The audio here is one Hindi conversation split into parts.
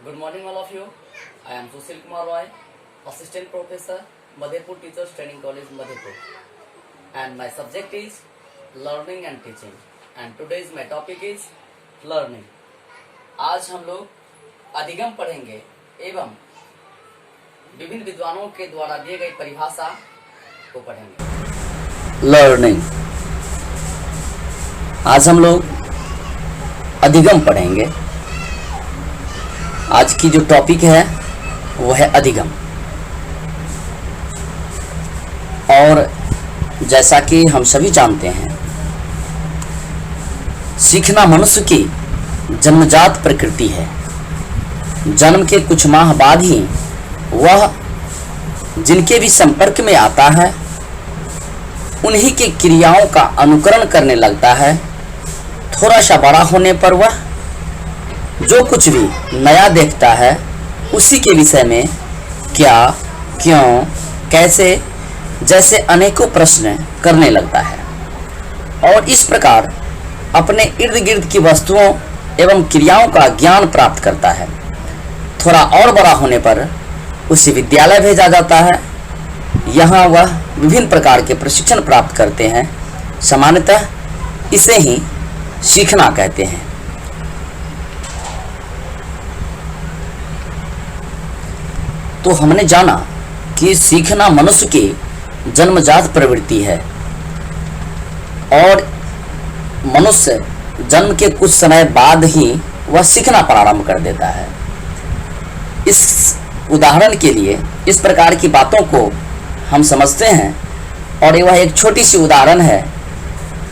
Good morning, all of you. I am Sushil Kumar Roy, Assistant Professor, Madhepur Teachers Training College, Madhepur. And my subject is Learning and Teaching. And today's my topic is Learning. आज हम लोग अधिगम पढ़ेंगे एवं विभिन्न विद्वानों के द्वारा दिए गई परिभाषा को पढ़ेंगे। लर्निंग। आज हम लोग अधिगम पढ़ेंगे। आज की जो टॉपिक है वो है अधिगम। और जैसा कि हम सभी जानते हैं, सीखना मनुष्य की जन्मजात प्रकृति है। जन्म के कुछ माह बाद ही वह जिनके भी संपर्क में आता है उन्हीं के क्रियाओं का अनुकरण करने लगता है। थोड़ा सा बड़ा होने पर वह जो कुछ भी नया देखता है उसी के विषय में क्या, क्यों, कैसे जैसे अनेकों प्रश्न करने लगता है और इस प्रकार अपने इर्द गिर्द की वस्तुओं एवं क्रियाओं का ज्ञान प्राप्त करता है। थोड़ा और बड़ा होने पर उसे विद्यालय भेजा जाता है। यहाँ वह विभिन्न प्रकार के प्रशिक्षण प्राप्त करते हैं। सामान्यतः इसे ही सीखना कहते हैं। तो हमने जाना कि सीखना मनुष्य की जन्मजात प्रवृत्ति है और मनुष्य जन्म के कुछ समय बाद ही वह सीखना प्रारंभ कर देता है। इस उदाहरण के लिए इस प्रकार की बातों को हम समझते हैं और वह एक छोटी सी उदाहरण है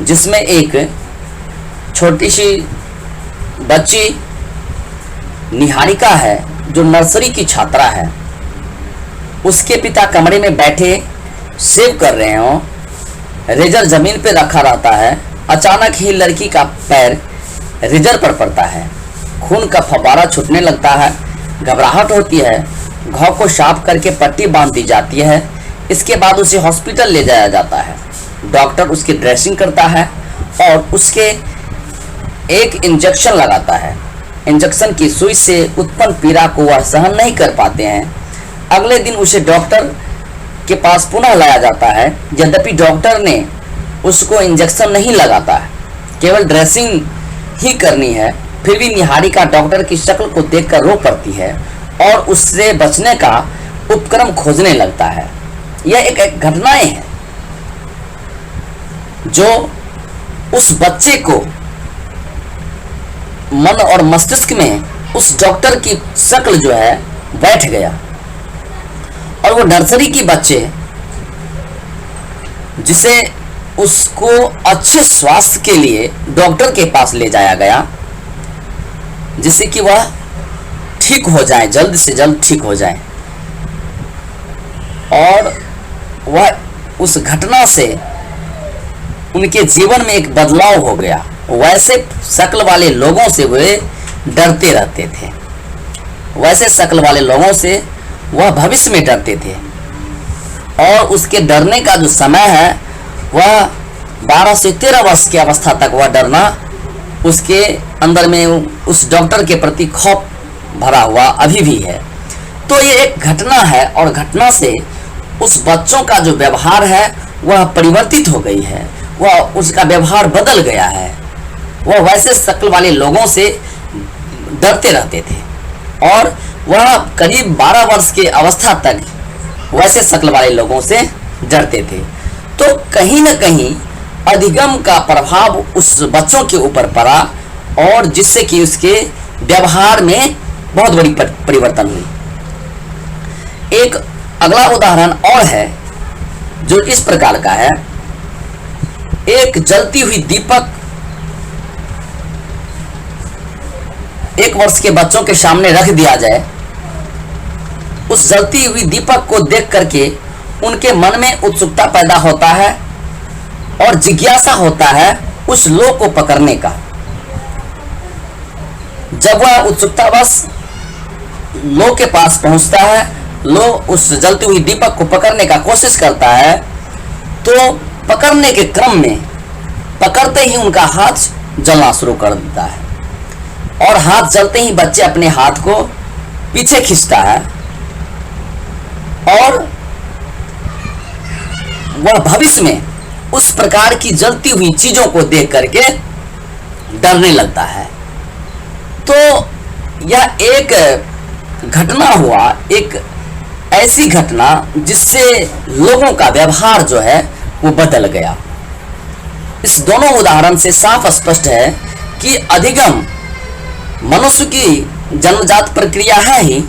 जिसमें एक छोटी सी बच्ची निहारिका है जो नर्सरी की छात्रा है। उसके पिता कमरे में बैठे सेव कर रहे हों। रेजर जमीन पर रखा रहता है। अचानक ही लड़की का पैर रेजर पर पड़ता है। खून का फव्वारा छूटने लगता है। घबराहट होती है। घाव को साफ करके पट्टी बांध दी जाती है। इसके बाद उसे हॉस्पिटल ले जाया जाता है। डॉक्टर उसकी ड्रेसिंग करता है और उसके एक इंजेक्शन लगाता है। इंजेक्शन की सुई से उत्पन्न पीड़ा को वह सहन नहीं कर पाते हैं। अगले दिन उसे डॉक्टर के पास पुनः लाया जाता है। यद्यपि डॉक्टर ने उसको इंजेक्शन नहीं लगाता है, केवल ड्रेसिंग ही करनी है, फिर भी निहारिका डॉक्टर की शक्ल को देखकर रो पड़ती है और उससे बचने का उपक्रम खोजने लगता है। यह एक घटनाएं है जो उस बच्चे को मन और मस्तिष्क में उस डॉक्टर की शक्ल जो है बैठ गया और वो नर्सरी की बच्चे जिसे उसको अच्छे स्वास्थ्य के लिए डॉक्टर के पास ले जाया गया जिससे कि वह ठीक हो जाए, जल्द से जल्द ठीक हो जाए। और वह उस घटना से उनके जीवन में एक बदलाव हो गया। वैसे शक्ल वाले लोगों से वे डरते रहते थे। वैसे शक्ल वाले लोगों से वह भविष्य में डरते थे और उसके डरने का जो समय है वह 12 से 13 वर्ष की अवस्था तक वह डरना उसके अंदर में उस डॉक्टर के प्रति खौफ भरा हुआ अभी भी है। तो ये एक घटना है और घटना से उस बच्चों का जो व्यवहार है वह परिवर्तित हो गई है। वह उसका व्यवहार बदल गया है। वह वैसे शक्ल वाले लोगों से डरते रहते थे और वह करीब 12 वर्ष की अवस्था तक वैसे शक्ल वाले लोगों से डरते थे। तो कहीं न कहीं अधिगम का प्रभाव उस बच्चों के ऊपर पड़ा और जिससे कि उसके व्यवहार में बहुत बड़ी परिवर्तन हुई। एक अगला उदाहरण और है जो इस प्रकार का है। एक जलती हुई दीपक 1 वर्ष के बच्चों के सामने रख दिया जाए। उस जलती हुई दीपक को देख करके उनके मन में उत्सुकता पैदा होता है और जिज्ञासा होता है उस लो को पकड़ने का। जब वह उत्सुकतावश लो के पास पहुंचता है, लो उस जलती हुई दीपक को पकड़ने का कोशिश करता है, तो पकड़ने के क्रम में पकड़ते ही उनका हाथ जलना शुरू कर देता है और हाथ जलते ही बच्चे अपने हाथ को पीछे खींचता है और वह भविष्य में उस प्रकार की जलती हुई चीजों को देख करके डरने लगता है। तो यह एक घटना हुआ, एक ऐसी घटना जिससे लोगों का व्यवहार जो है वो बदल गया। इस दोनों उदाहरण से साफ स्पष्ट है कि अधिगम मनुष्य की जन्मजात प्रक्रिया है ही,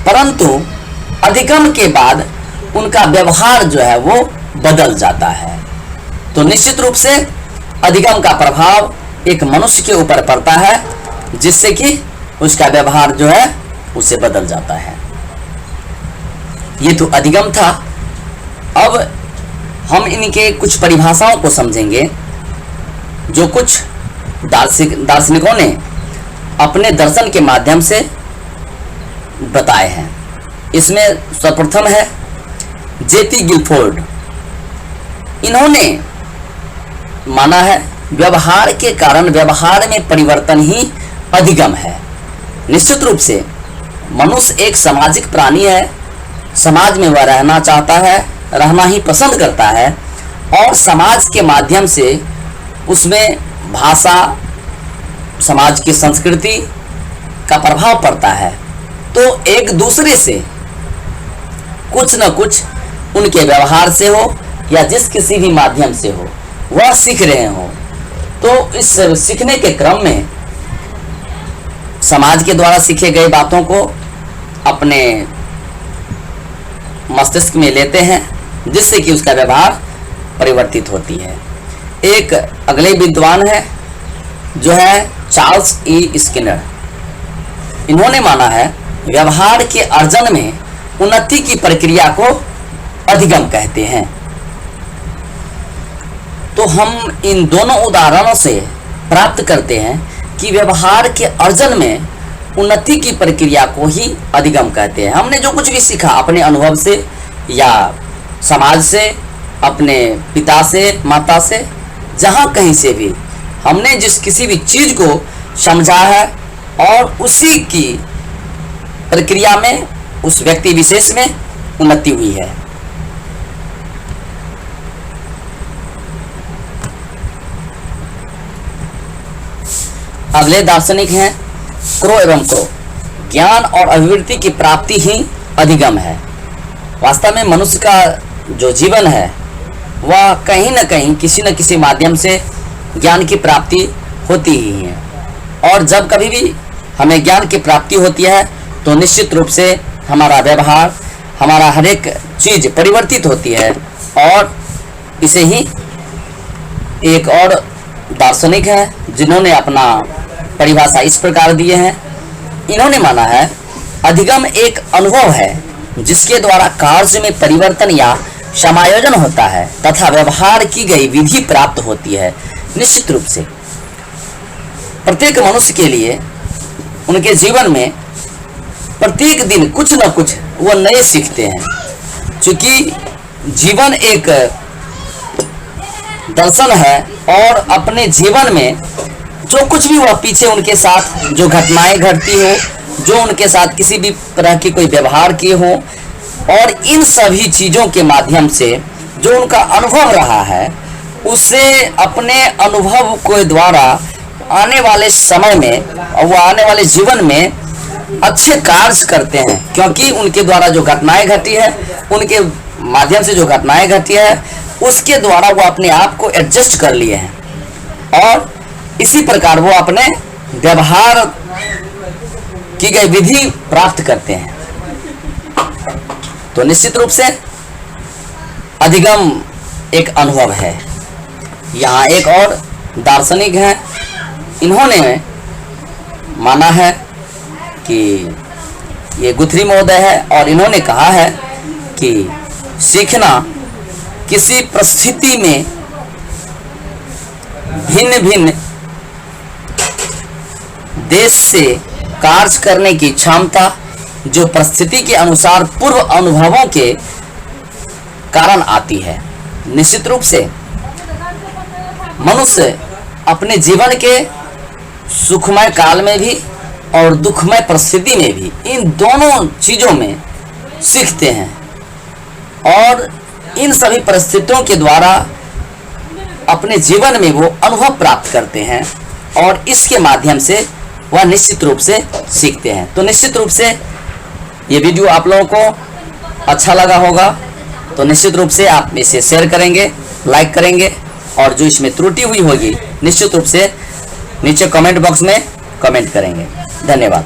परंतु अधिगम के बाद उनका व्यवहार जो है वो बदल जाता है। तो निश्चित रूप से अधिगम का प्रभाव एक मनुष्य के ऊपर पड़ता है, जिससे कि उसका व्यवहार जो है उसे बदल जाता है। ये तो अधिगम था। अब हम इनके कुछ परिभाषाओं को समझेंगे जो कुछ दार्शनिकों ने अपने दर्शन के माध्यम से बताए हैं। इसमें सर्वप्रथम है जेपी गिलफोर्ड। इन्होंने माना है व्यवहार के कारण व्यवहार में परिवर्तन ही अधिगम है। निश्चित रूप से मनुष्य एक सामाजिक प्राणी है, समाज में वह रहना चाहता है, रहना ही पसंद करता है और समाज के माध्यम से उसमें भाषा, समाज की संस्कृति का प्रभाव पड़ता है। तो एक दूसरे से कुछ न कुछ उनके व्यवहार से हो या जिस किसी भी माध्यम से हो वह सीख रहे हो। तो इस सीखने के क्रम में समाज के द्वारा सीखे गए बातों को अपने मस्तिष्क में लेते हैं, जिससे कि उसका व्यवहार परिवर्तित होती है। एक अगले विद्वान है जो है चार्ल्स ई स्किनर। इन्होंने माना है व्यवहार के अर्जन में उन्नति की प्रक्रिया को अधिगम कहते हैं। तो हम इन दोनों उदाहरणों से प्राप्त करते हैं कि व्यवहार के अर्जन में उन्नति की प्रक्रिया को ही अधिगम कहते हैं। हमने जो कुछ भी सीखा अपने अनुभव से या समाज से, अपने पिता से, माता से, जहाँ कहीं से भी हमने जिस किसी भी चीज को समझा है और उसी की प्रक्रिया में उस व्यक्ति विशेष में उन्नति हुई है। अगले दार्शनिक हैं क्रो एवं क्रो। ज्ञान और अभिवृद्धि की प्राप्ति ही अधिगम है। वास्तव में मनुष्य का जो जीवन है वह कहीं न कहीं किसी न किसी माध्यम से ज्ञान की प्राप्ति होती ही है, और जब कभी भी हमें ज्ञान की प्राप्ति होती है तो निश्चित रूप से हमारा व्यवहार, हमारा हर एक चीज परिवर्तित होती है। और इसे ही एक और दार्शनिक है जिन्होंने अपना परिभाषा इस प्रकार दिए हैं। इन्होंने माना है अधिगम एक अनुभव है जिसके द्वारा कार्य में परिवर्तन या समायोजन होता है तथा व्यवहार की गई विधि प्राप्त होती है। निश्चित रूप से प्रत्येक मनुष्य के लिए उनके जीवन में प्रत्येक दिन कुछ न कुछ वो नए सीखते हैं। क्योंकि जीवन एक दर्शन है और अपने जीवन में जो कुछ भी वह पीछे उनके साथ जो घटनाएं घटती हो, जो उनके साथ किसी भी तरह की कोई व्यवहार किए हो, और इन सभी चीज़ों के माध्यम से जो उनका अनुभव रहा है उसे अपने अनुभव के द्वारा आने वाले समय में और वो आने वाले जीवन में अच्छे कार्य करते हैं। क्योंकि उनके द्वारा जो घटनाएं घटी है, उनके माध्यम से जो घटनाएं घटी है, उसके द्वारा वो अपने आप को एडजस्ट कर लिए हैं और इसी प्रकार वो अपने व्यवहार की गई विधि प्राप्त करते हैं। तो निश्चित रूप से अधिगम एक अनुभव है। यहाँ एक और दार्शनिक हैं, इन्होंने माना है कि ये गुथरी महोदय है और इन्होंने कहा है कि सीखना किसी परिस्थिति में भिन्न भिन्न देश से कार्य करने की क्षमता जो परिस्थिति के अनुसार पूर्व अनुभवों के कारण आती है। निश्चित रूप से मनुष्य अपने जीवन के सुखमय काल में भी और दुखमय परिस्थिति में भी, इन दोनों चीज़ों में सीखते हैं और इन सभी परिस्थितियों के द्वारा अपने जीवन में वो अनुभव प्राप्त करते हैं और इसके माध्यम से वह निश्चित रूप से सीखते हैं। तो निश्चित रूप से ये वीडियो आप लोगों को अच्छा लगा होगा, तो निश्चित रूप से आप इसे शेयर करेंगे, लाइक करेंगे और जो इसमें त्रुटि हुई होगी निश्चित रूप से नीचे कमेंट बॉक्स में कमेंट करेंगे। धन्यवाद।